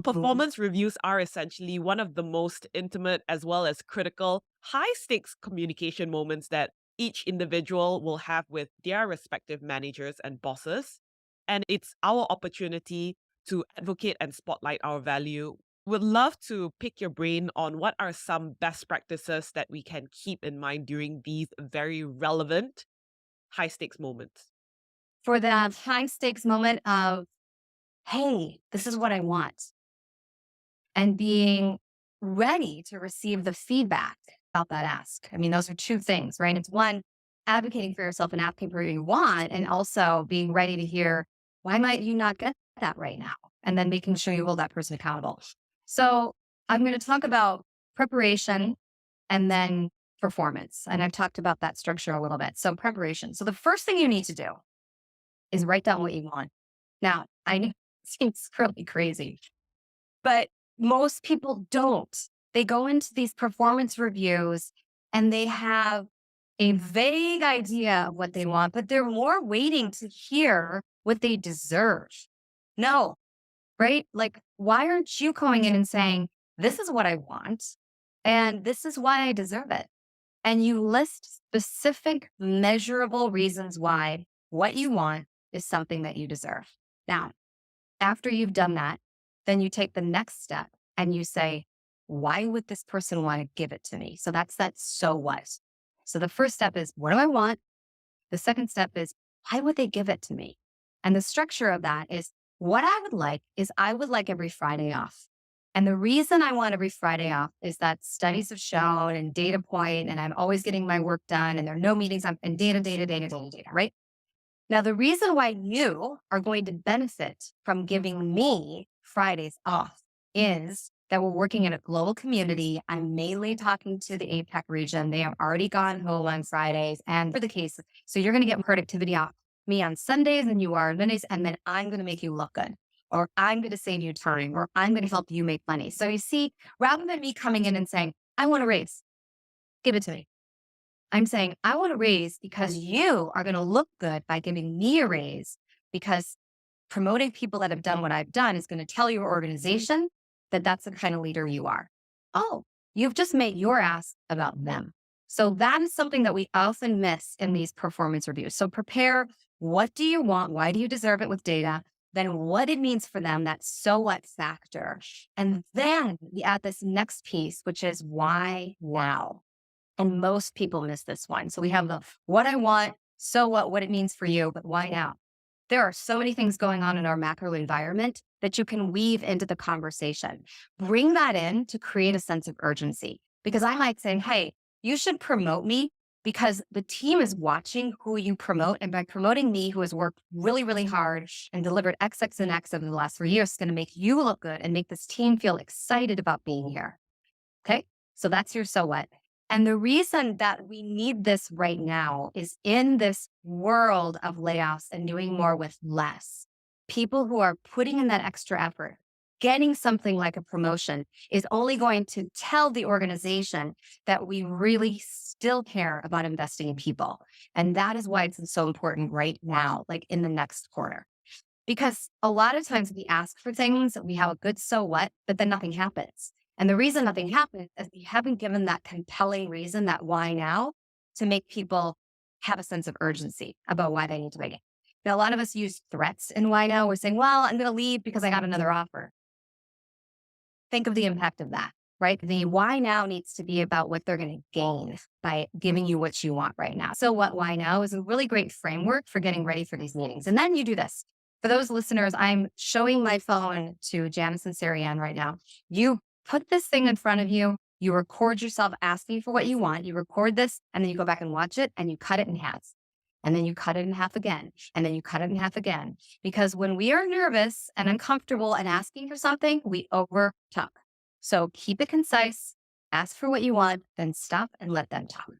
Mhm. Performance reviews are essentially one of the most intimate as well as critical, high stakes communication moments that each individual will have with their respective managers and bosses. And it's our opportunity to advocate and spotlight our value. Would love to pick your brain on what are some best practices that we can keep in mind during these very relevant high stakes moments. For that high stakes moment of, hey, this is what I want, and being ready to receive the feedback about that ask. I mean, those are two things, right? It's one, advocating for yourself and asking for what you want, and also being ready to hear, why might you not get that right now? And then making sure you hold that person accountable. So I'm going to talk about preparation and then performance. And I've talked about that structure a little bit. So preparation. So the first thing you need to do is write down what you want. Now, I know it seems really crazy, but most people don't. They go into these performance reviews and they have a vague idea of what they want, but they're more waiting to hear what they deserve. No, right? Like, why aren't you going in and saying, this is what I want and this is why I deserve it? And you list specific, measurable reasons why what you want is something that you deserve. Now, after you've done that, then you take the next step and you say, why would this person want to give it to me? So that's that so what. So the first step is, what do I want? The second step is, why would they give it to me? And the structure of that is, what I would like is I would like every Friday off. And the reason I want every Friday off is that studies have shown and data point, and I'm always getting my work done and there are no meetings and data, right? Now, the reason why you are going to benefit from giving me Fridays off is that we're working in a global community. I'm mainly talking to the APAC region. They have already gone home on Fridays and for the case. So you're going to get productivity off me on Sundays and you are on Mondays. And then I'm going to make you look good, or I'm going to save you time, or I'm going to help you make money. So you see, rather than me coming in and saying, I want a raise, give it to me. I'm saying, I want a raise because you are going to look good by giving me a raise, because promoting people that have done what I've done is going to tell your organization that that's the kind of leader you are. Oh, you've just made your ask about them. So that is something that we often miss in these performance reviews. So prepare, what do you want? Why do you deserve it with data? Then what it means for them, that so what factor. And then we add this next piece, which is why now? And most people miss this one. So we have the what I want, so what it means for you, but why now? There are so many things going on in our macro environment that you can weave into the conversation. Bring that in to create a sense of urgency. Because I might say, hey, you should promote me because the team is watching who you promote. And by promoting me, who has worked really, really hard and delivered X, X, and X over the last 3 years, is going to make you look good and make this team feel excited about being here. Okay. So that's your so what. And the reason that we need this right now is in this world of layoffs and doing more with less. People who are putting in that extra effort, getting something like a promotion is only going to tell the organization that we really still care about investing in people. And that is why it's so important right now, like in the next quarter. Because a lot of times we ask for things, we have a good so what, but then nothing happens. And the reason nothing happens is we haven't given that compelling reason, that why now, to make people have a sense of urgency about why they need to make it. Now, a lot of us use threats in why now. We're saying, well, I'm going to leave because I got another offer. Think of the impact of that, right? The why now needs to be about what they're going to gain by giving you what you want right now. So what why now is a really great framework for getting ready for these meetings. And then you do this. For those listeners, I'm showing my phone to Janice and Sarianne right now. You put this thing in front of you. You record yourself asking for what you want. You record this and then you go back and watch it and you cut it in half. And then you cut it in half again. And then you cut it in half again. Because when we are nervous and uncomfortable and asking for something, we over talk. So keep it concise, ask for what you want, then stop and let them talk.